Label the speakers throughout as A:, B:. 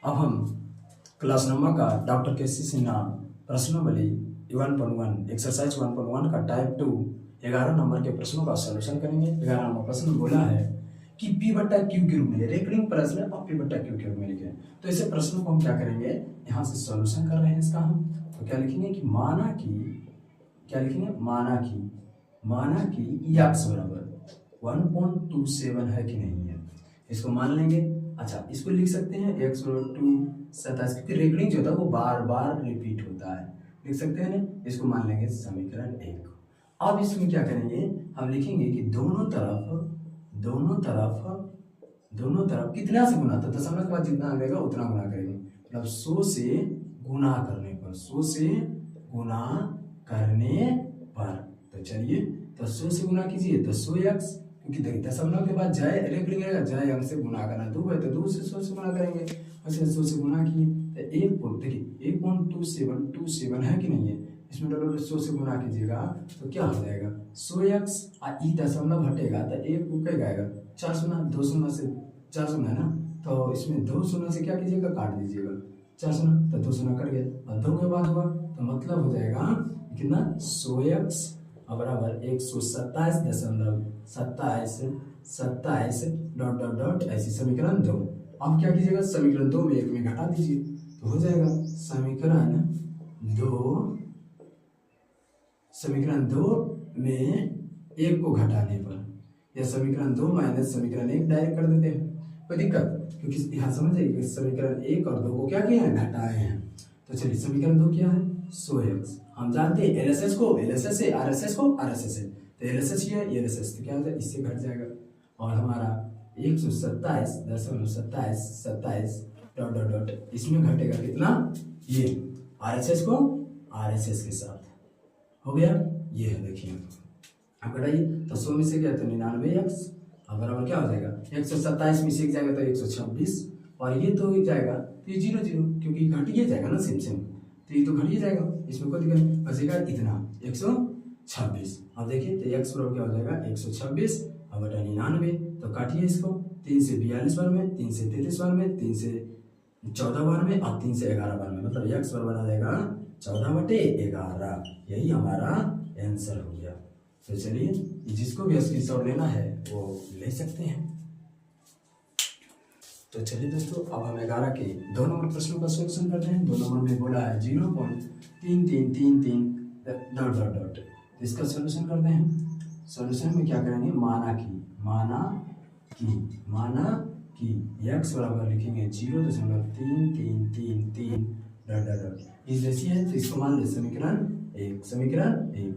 A: अब हम क्लास 9 का डॉक्टर के.सी. सिन्हा प्रश्नावली 1.1 एक्सरसाइज 1.1 का टाइप 2 11 नंबर के प्रश्नों का सॉल्यूशन करेंगे। 11 नंबर प्रश्न बोला है कि P बट्टा Q के रूप में रेकरिंग प्रश्न और P बट्टा Q के रूप में लिखे। तो ऐसे प्रश्नों को हम क्या करेंगे, यहाँ से सॉल्यूशन कर रहे हैं इसका हम। तो क्या लिखेंगे कि माना कि x बराबर 1.27 है कि नहीं है, इसको मान लेंगे। अच्छा, इसको लिख सकते हैं x बराबर 227, क्योंकि रेकरिंग जो होता है वो बार बार रिपीट होता है, लिख सकते हैं ना। इसको मान लेंगे समीकरण 1। अब इसमें क्या करेंगे, हम लिखेंगे कि दोनों तरफ कितना से गुना, तो दशमलव के बाद जितना आएगा उतना गुना करेंगे, मतलब 100 से गुना करने पर, 100 से गुना करने पर। तो चलिए, तो 100 से गुना कीजिए तो 100x, क्योंकि देखिए दशमलव के बाद जय रेकरिंग रहेगा, जय अंक से गुना करना, 2 है तो 2 से 100 से गुना करेंगे। वैसे 100 से गुना किए तो देखिए 1.27 है कि नहीं है, इसमें डॉलर 100 से गुना कीजिएगा तो क्या हो जाएगा 100x, ई दशमलव हटेगा तो 1 रुक जाएगा, 4 शून्य 2 शून्य से 4 शून्य है ना, तो इसमें 2 शून्य से क्या कीजिएगा, काट दीजिएगा, 4 शून्य तो 2 शून्य कट गया और 2 के बाद हुआ तो मतलब हो जाएगा कितना 100x बराबर 127.27 डॉट ऐसी समीकरण 2। अब क्या कीजिएगा, समीकरण 2 में 1 में घटा दीजिए तो हो जाएगा समीकरण 2 में 1 को घटाने पर, या समीकरण 2 माइनस समीकरण 1 डायरेक्ट कर देते हैं, कोई दिक्कत, क्योंकि यहाँ समझिए समीकरण 1 और 2 को क्या किया है, घटाए हैं। तो चलिए समीकरण 2 क्या है 100x, हम जानते हैं LSS को LSS से, RSS को RSS से, तो LSS ये LSS तो क्या हो जाएगा, इससे घट जाएगा और हमारा 127.27 डॉट इसमें घटेगा कितना, ये RSS को RSS के साथ हो गया, ये है देखिए। अब घटाइए तो 100 में से क्या तो 99x अब बराबर क्या हो जाएगा, 127 में से एक जाएगा तो 126 और ये तो जाएगा तो ये 0 0, क्योंकि घट ये जाएगा ना सेम तो ये तो घट ही जाएगा, इसमें कोई दिक्कत नहीं, बचेगा इतना 126। अब देखिए तो x बराबर क्या हो जाएगा 126 और बटा 99, तो काटिए इसको, 3 से 42 बार में, 3 से 33 बार में, 3 से 14 बार में और 3 से 11 बार में, मतलब x बराबर आ जाएगा 14/11, यही हमारा आंसर हो गया। तो चलिए जिसको भी स्क्रीनशॉट लेना है वो ले सकते हैं। तो चलिए दोस्तों, अब हम 11 के 2 नंबर प्रश्नों का सॉल्यूशन करते हैं। 2 नंबर में बोला है 0.3333 डॉट, इसका सॉल्यूशन करते हैं। सॉल्यूशन में क्या करेंगे, माना कि x बराबर लिखेंगे 0.3333 डॉट इस जैसी है, तो इसको मान ले समीकरण 1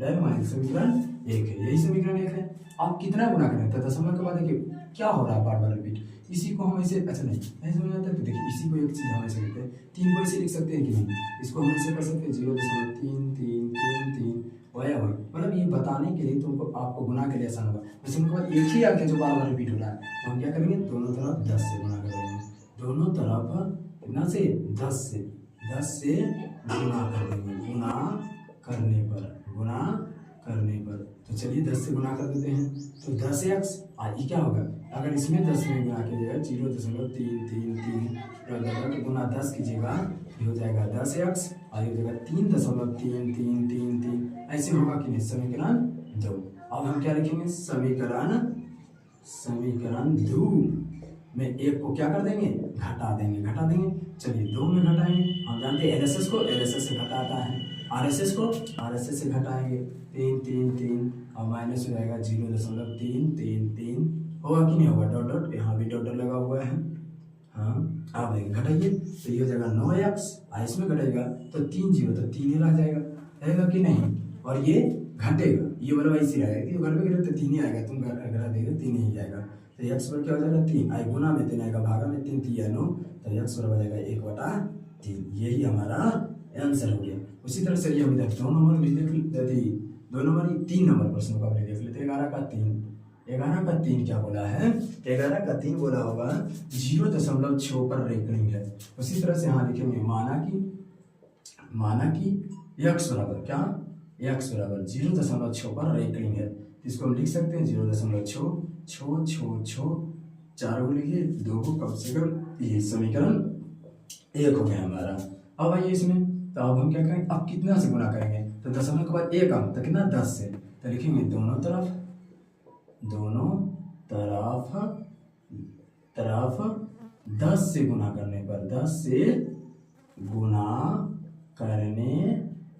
A: डायरेक्ट मान समीकरण 1 है, यही समीकरण 1 है। आप कितना गुना करें तो दशमलव के बाद देखिए क्या हो रहा है, बार बार रिपीट, इसी को हम ऐसे, अच्छा नहीं समझ आता है तो देखिए इसी को एक चीज हम ऐसे लिखते हैं, 3 को ऐसे लिख सकते हैं कि नहीं, इसको हम ऐसे कर सकते हैं 0.3333 वही, मतलब ये बताने के लिए तुमको आपको गुना के लिए आसान होगा। वैसे उनके बाद एक ही अंक है जो बार बार रिपीट हो रहा है, तो हम क्या करेंगे, दोनों तरफ 10 से गुना करेंगे, दोनों तरफ कितना से 10 से गुना कर देंगे, गुना करने पर। तो चलिए 10 से गुना कर देते हैं, तो 10x ये क्या होगा, अगर इसमें 10 में गुना कीजिएगा 0.333 गुना 10 कीजिएगा, ये हो जाएगा 10x और ये हो जाएगा 3.3333, ऐसे होगा कि नहीं, समीकरण 2। अब हम क्या लिखेंगे, समीकरण 2 में 1 को क्या कर देंगे, घटा देंगे। चलिए 2 में घटाएंगे, हम जानते हैं LSS को LSS से घटाता है, RSS को RSS से घटाएंगे, 3 और माइनस हो जाएगा 0.333 होगा कि नहीं होगा, डॉट यहाँ भी डॉट लगा हुआ है। हाँ, आप देखिए घटाइए तो ये हो जाएगा 9x, इसमें घटाएगा तो 3 0 तो 3 ही रह जाएगा, रहेगा कि नहीं, और ये घटेगा, ये वाला वैसे रहेगा कि घर पे गिरे तो 3 ही आएगा, तुम घटा देगा 3 ही जाएगा, तो x पर क्या हो जाएगा 3, आई गुना में 3 आएगा, भागा में 3 3 9, तो x बराबर जाएगा 1/3, यही हमारा आंसर हो गया। उसी तरह से ये हम 2 नंबर भी देख लेते, 2 नंबर 3 नंबर प्रश्नों का भी देख लेते। 11 का 3 क्या बोला है, 11 का 3 बोला होगा 0.6 पर रेकरिंग है। उसी तरह से यहाँ लिखेंगे माना कि x बराबर क्या, x बराबर 0.6 पर रेकरिंग है, इसको हम लिख सकते हैं 0.6 4 को लिखिए, 2 को कम से कम, ये समीकरण 1 हो गया हमारा। अब आइए इसमें, तो अब हम क्या करेंगे, अब कितना से गुना करेंगे, तो दशमलव के बाद 1 अंक, तो कितना 10 से, तो लिखेंगे दोनों तरफ तरफ 10 से गुना करने पर, 10 से गुना करने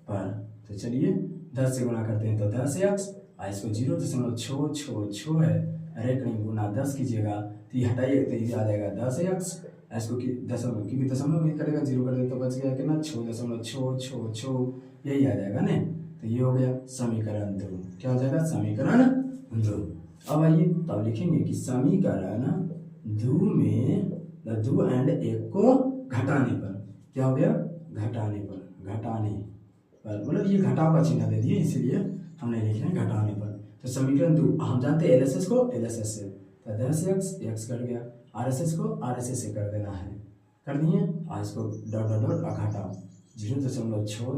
A: पर, तो चलिए 10 से गुना करते हैं तो 10x, और इसको 0.6 है, अरे कहीं गुना 10 कीजिएगा तो ये हटाइए तो ये आ जाएगा 10x, इसको कि दशमलव, क्योंकि दशमलव में करेगा 0 कर दे तो बच गया कितना 6.6, यही आ जाएगा ना। तो ये हो गया समीकरण 2, क्या हो जाएगा समीकरण 2। अब आइए तो लिखेंगे कि समीकरण 2 में 2 एंड 1 को घटाने पर क्या हो गया, घटाने पर मतलब ये घटाव का चिन्ह दे दिए इसलिए हमने लिखे हैं घटाने पर। तो समीकरण 2 हम जानते हैं LHS को LHS से, तो 10x कर गया, RHS को RHS से कर देना है, कर दिए, और इसको डॉट डॉट डॉट घटाओ 0.6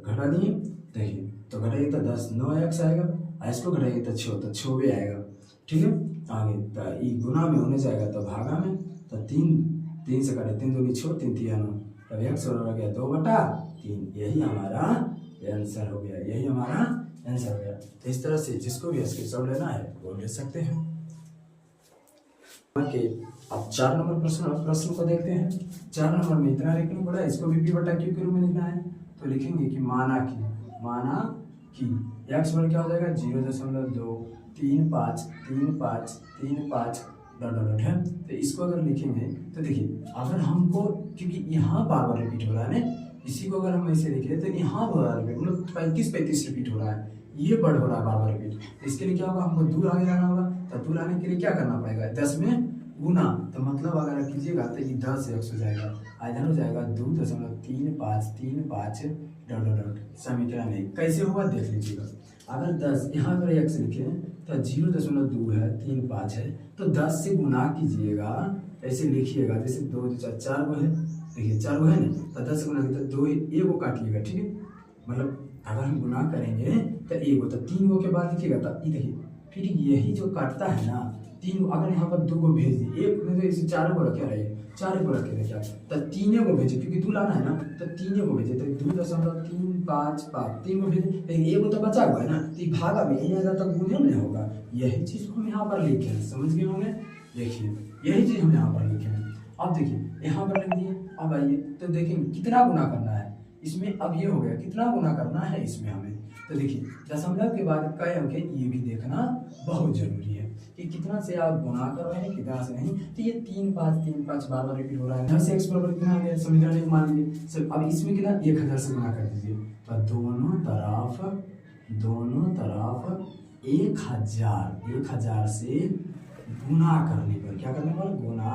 A: घटा दिए। देखिए तो घटाइए तो 10 9x आएगा, और इसको घटाइए तो 6 भी आएगा, ठीक है। आगे तो ये गुना में होने जाएगा तो भागा में, तो 3 से कटे 3 दूनी 6 3 3 9, तब x हो गया 2/3, यही हमारा आंसर हो गया, यही हमारा आंसर हो गया। तो इस तरह से जिसको भी स्क्रीनशॉट लेना है वो ले सकते हैं। ओके, अब 4 नंबर प्रश्न को देखते हैं। 4 नंबर में इतना लिखना पड़ा, इसको भी p/q के रूप में लिखना है, तो लिखेंगे कि माना कि x पर क्या हो जाएगा 0.235 डॉट डॉट है। तो इसको अगर लिखेंगे तो देखिए, अगर हमको, क्योंकि यहाँ बार रिपीट हो रहा है ना, इसी को अगर हम ऐसे लिखे तो यहाँ हो रहा है रिपीट, मतलब 35 रिपीट हो रहा है, ये बढ़ हो रहा है बार रिपीट। तो इसके लिए क्या होगा, हमको दूर आगे जाना होगा, तो दूर आने के लिए क्या करना पड़ेगा 10 में गुना, तो मतलब अगर कीजिएगा तो ये 10x हो जाएगा, इधर हो जाएगा 2.35 डॉट डॉट डॉट समीकरण 1 कैसे होगा देख लीजिएगा। अगर 10 यहाँ पर x लिखे तो 0.2 है 35 है, तो 10 से गुना कीजिएगा, ऐसे लिखिएगा जैसे 2 2 4 4 को है, देखिए 4 को है ना, तो 10 से गुना तो 2 1 को काटिएगा, ठीक है। मतलब अगर हम गुना करेंगे तो 1 तो 3 को के बाद लिखिएगा, तो ये देखिए फिर यही जो काटता है ना 3, अगर यहाँ पर 2 को भेज दिए, 1 में तो इसे 4 को रखे रहिए, 4 को रखे देखिए, तो 3 को भेजे, क्योंकि 2 लाना है ना, तो 3 को भेजे, तो 2.355 3 को भेजे, लेकिन 1 तो बचा हुआ है ना, तो भागा में यही आएगा, तो गुणे में होगा। यही चीज को हम यहाँ पर लिखे हैं, समझ गए होंगे। देखिए यही चीज हम यहाँ पर लिखे हैं। अब देखिए यहाँ पर लिख दिए, अब आइए तो देखेंगे कितना गुना करना है इसमें। अब ये हो गया कितना गुना करना है इसमें हमें, तो देखिए दशमलव के बाद कई अंक है ये भी देखना बहुत जरूरी है कि कितना से आप गुना कर रहे हैं कितना से नहीं। तो ये 3 5 बार रिपीट हो रहा है, 10 से x बराबर कितना आ गया समीकरण 1 मान लीजिए सर। अब इसमें कितना 1000 से गुना कर दीजिए, तो दोनों तरफ 1000 से गुना करने पर, क्या करने पर गुना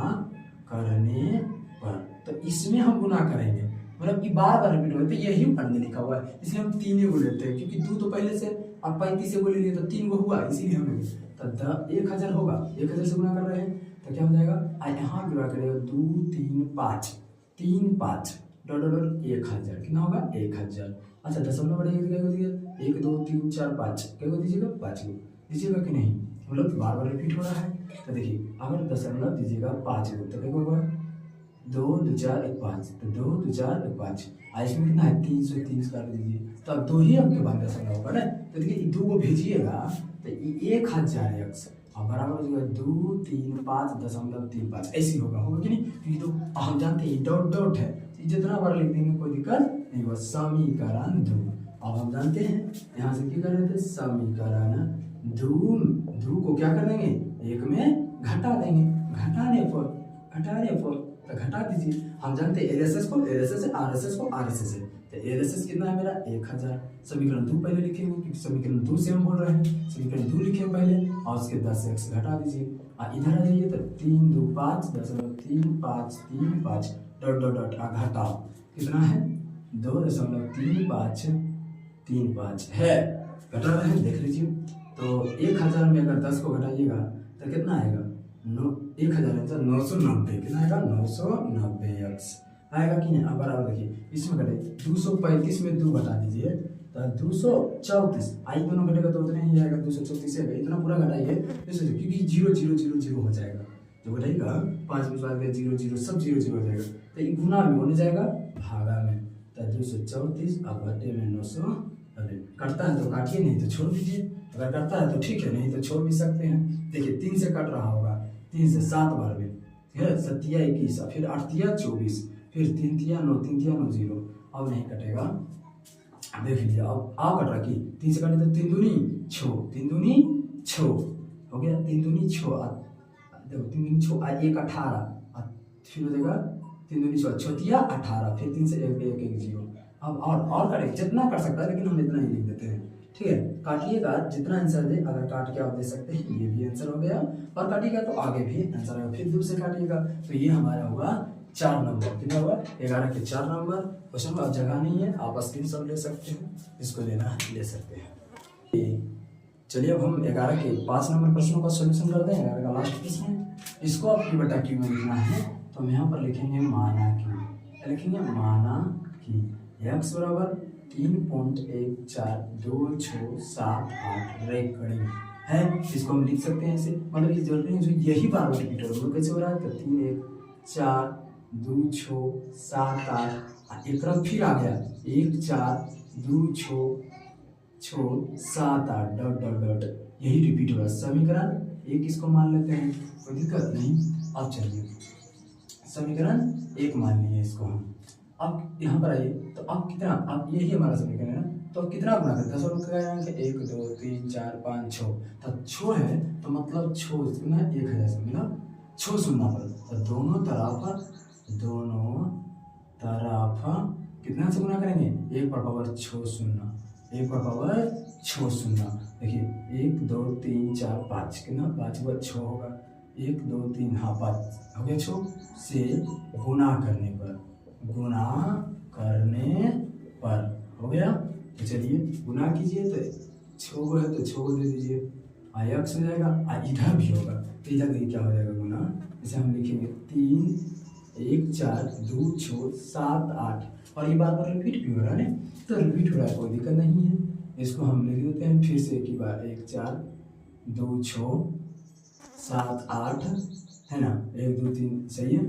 A: करने पर, तो इसमें हम गुना करेंगे, मतलब कि बार रिपीट हो रहा है, तो यही पढ़ने लिखा हुआ है, इसलिए हम 3 को लेते हैं, क्योंकि 2 तो पहले से अब 35 से बोले लिए तो 3 को हुआ, इसीलिए हमने तो 1000 होगा, 1000 से गुना कर रहे हैं तो क्या हो जाएगा, यहाँ गुना करेगा 2 3 5 डॉट डॉट 1000 कितना होगा 1000। अच्छा दशमलव बढ़ेगा क्या दीजिएगा 1 2 3 4 5 क्या को दीजिएगा 5 को दीजिएगा कि नहीं, मतलब बार रिपीट हो रहा है। तो देखिए अगर दशमलव दीजिएगा 5 को तो क्या होगा 2 2 4 1 5, तो 2 2 4 1 5, इसमें कितना है 330 कर दीजिए, तो अब 2 ही अंक के बाद दशमलव पर है, तो देखिए 2 को भेजिएगा तो 1000x और बराबर हो जाएगा 235.35 ऐसी होगा कि नहीं, क्योंकि तो हम जानते हैं डॉट डॉट है, जितना बार लिख देंगे कोई दिक्कत नहीं होगा। समीकरण 2 अब हम जानते हैं यहाँ से क्या कर रहे थे, समीकरण 2 को क्या कर देंगे 1 में घटा देंगे, घटाने पर तो घटा दीजिए। हम जानते हैं LHS को LHS से, RHS को RHS से, तो LHS कितना है मेरा 1000। समीकरण 2 पहले लिखेंगे क्योंकि समीकरण 2 से हम बोल रहे हैं, समीकरण 2 लिखे पहले और उसके 10x घटा दीजिए, और इधर आ जाइए तो 3 2 5.35 डॉट डॉट डॉट घटाओ कितना है 2.35 है, घटा रहे हैं देख लीजिए। तो 1000 में अगर 10 को घटाइएगा तो कितना आएगा 990 कितना आएगा 990x आएगा कि नहीं। अब बराबर देखिए इसमें घटे 235 में 2 घटा दीजिए तो 234, आई दोनों घटेगा तो उतने ही आएगा 234 आएगा, इतना पूरा घटाइए क्योंकि 0 0 0 0 हो जाएगा, तो बताइएगा 5 में 5 0 0 सब 0 0 हो जाएगा, तो ये गुना में होने जाएगा भागा में, तो 234 अब बटे में 900। कटता है तो काटिए, नहीं तो छोड़ दीजिए, अगर करता है तो ठीक है, नहीं तो छोड़ भी सकते हैं। देखिए 3 से कट रहा होगा, 3 से 7 बार में, ठीक है, 7 तिया 21, फिर 8 तिया 24, फिर 3 तिया 9, 3 तिया 9 0, अब नहीं कटेगा। देख लीजिए अब कट रहा कि 3 से कटे तो 3 दूनी 6, 3 दूनी 6 हो गया, 3 दूनी 6, देखो 3 दूनी 6, 1 18, फिर हो जाएगा 3 दूनी 6, 6 तिया 18, फिर 3 से 1 1 1 0। अब और करें, जितना कर सकता है, लेकिन हम इतना ही लिख देते हैं, ठीक है। काटिएगा जितना आंसर दे, अगर काट के आप दे सकते हैं, ये भी आंसर हो गया, और काटिएगा तो आगे भी आंसर आएगा, फिर दूर से काटिएगा तो ये हमारा होगा 4 नंबर। कितना हुआ? 11 के 4 नंबर। क्वेश्चन में अब जगह नहीं है, आप स्क्रीनशॉट ले सकते हैं, इसको लेना है ले सकते हैं। चलिए अब हम 11 के 5 नंबर प्रश्नों का सोल्यूशन कर दें। 11 का लास्ट प्रश्न है, इसको आप Q बटा Q में लिखना है, तो हम यहाँ पर लिखेंगे माना कि, लिखेंगे माना कि x बराबर 3.142678 रेकॉर्डिंग है। इसको हम लिख सकते हैं ऐसे, मतलब ये जरूरी नहीं जो यही बार बार रिपीट हो, कैसे हो रहा है, तो 3 1 4 2 6 7 8, एक तरफ फिर आ गया 1 4 2 6 7 8 डॉट डॉट डॉट, यही रिपीट हो रहा है। समीकरण 1 इसको मान लेते हैं, कोई दिक्कत नहीं। अब चलिए समीकरण 1 मान लिए इसको हम। अब यहाँ पर आइए, तो अब कितना, अब यही हमारा समीकरण है ना, तो अब कितना गुना करें, 10 और का 1 2 3 4 5 6, तो 6 है, तो मतलब 6 कितना 1000 से मिला 6 शून्य पर, तो दोनों तरफ कितना से गुना करेंगे, 1 पर पावर 6 शून्य, 1 पर पावर 6 शून्य। देखिए 1 2 3 4 5, कितना 5 पर 6 होगा, 1 2 3 हाँ 5 हो गया 6 से गुना करने पर हो गया। तो चलिए गुना कीजिए, तो 6 को है तो 6 को दे दीजिए, x हो जाएगा, इधर भी होगा, तो इधर देखिए क्या हो जाएगा गुना, इसे हम लिखेंगे 3 1 4 2 6 7 8, और ये बार बार रिपीट भी हो रहा है ना, तो रिपीट हो रहा है, कोई दिक्कत नहीं है। इसको हम लिख देते हैं फिर से एक ही बार, 1 4 2 6 7 8 है ना, 1 2 3 सही है,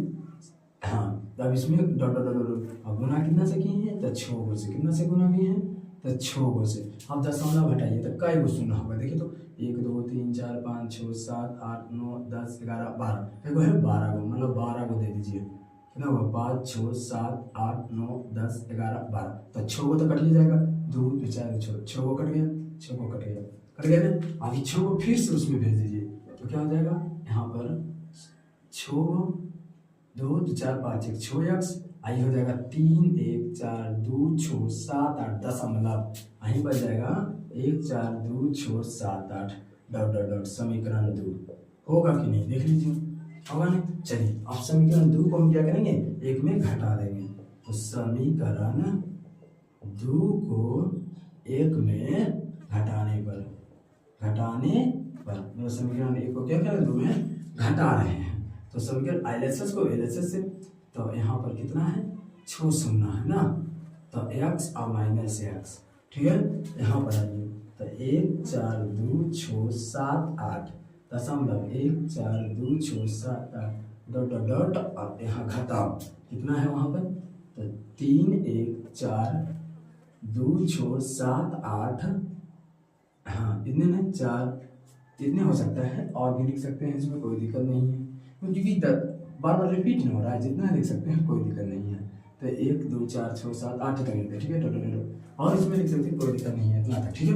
A: हाँ। अब इसमें डॉट डॉट डॉट, अब गुना कितना से किए हैं, तो 6 को से, कितना से गुना किए हैं, तो 6 को से। अब दशमलव हटाइए तो कई को शून्य होगा, देखिए तो 1 2 3 4 5 6 7 8 9 10 11 12, देखो है 12 को, मतलब 12 को दे दीजिए, कितना होगा 5 6 7 8 9 10 11 12, तो 6 को तो कट ही जाएगा, 2 4 6 को कट गया, 6 को कट गया ना। अभी 6 को फिर से उसमें भेज दीजिए, तो क्या हो जाएगा, यहाँ पर 6 2 4 5 1 6x, आई हो जाएगा 3 1 4 2 6 7 8 दशमलव, અહીં बच जाएगा 1 4 2 6 7 8 डॉट डॉट डॉट, समीकरण 2 होगा कि नहीं देख लीजिए, होगा नहीं। चलिए अब समीकरण 2 को हम क्या करेंगे, 1 में घटा देंगे, तो समीकरण 2 को 1 में घटाने पर मतलब समीकरण 1 को क्या करें, 2 में घटा रहे हैं, तो समीकरण LHS को LHS से, तो यहाँ पर कितना है 6 शून्य है ना, तो x और माइनस x, ठीक है। यहाँ पर आइए, तो 1 4 2 6 7 8 दशमलव 1 4 2 6 7 8 डॉट डॉट डॉट, और यहाँ घटाओ कितना है वहाँ पर, तो 3 1 4 2 6 7 8, हाँ इतने में 4 इतने हो सकता है, और भी लिख सकते हैं, इसमें कोई दिक्कत नहीं है, क्योंकि बार बार रिपीट नहीं हो रहा है, जितना लिख सकते हैं कोई दिक्कत नहीं है। तो 1 2 4 6 7 8 तक लिखते हैं, ठीक है, टोटल, और इसमें लिख सकते हैं, कोई दिक्कत नहीं है, इतना था, ठीक है।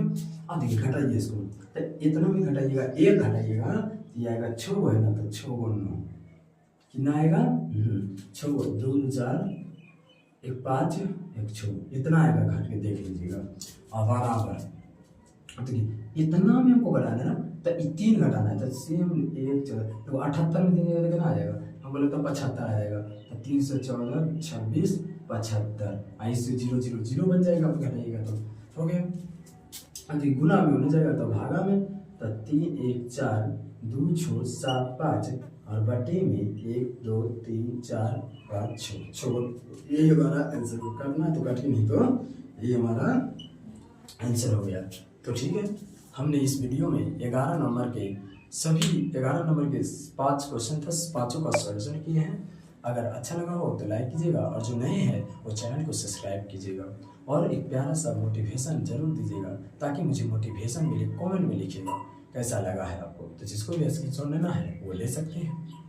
A: अब देखिए घटाइए इसको, तो इतना भी घटाइएगा, 1 घटाइएगा ये आएगा 6 है ना, तो 6 को 9 कितना आएगा, 6 को 2 4 1 5 1 6, इतना आएगा, घट के देख लीजिएगा, और बराबर, देखिए इतना में हमको घटाना है ना, तो 3 घटाना है, तो सेम 1 तो 78 में 3 कितना आ जाएगा, हम बोले तो 75 आ जाएगा, तो 3 से 14 26 75, आई से 0 0 0 बन जाएगा, आप घटाइएगा तो हो गया। देखिए गुना में होने जाएगा तो भागा में, तो 3 1 4 2 6 7 5, और बटे में 1 2 3 4 5 6, यही हमारा आंसर को करना है, तो काटिए, नहीं तो ये हमारा आंसर हो गया। तो ठीक है, हमने इस वीडियो में 11 नंबर के सभी 11 नंबर के 5 क्वेश्चन था, पाँचों का सॉल्यूशन किए हैं। अगर अच्छा लगा हो तो लाइक कीजिएगा, और जो नए हैं वो चैनल को सब्सक्राइब कीजिएगा, और एक प्यारा सा मोटिवेशन जरूर दीजिएगा ताकि मुझे मोटिवेशन मिले। कमेंट में लिखिएगा कैसा लगा है आपको। तो जिसको भी स्क्रीनशॉट लेना है वो ले सकते हैं।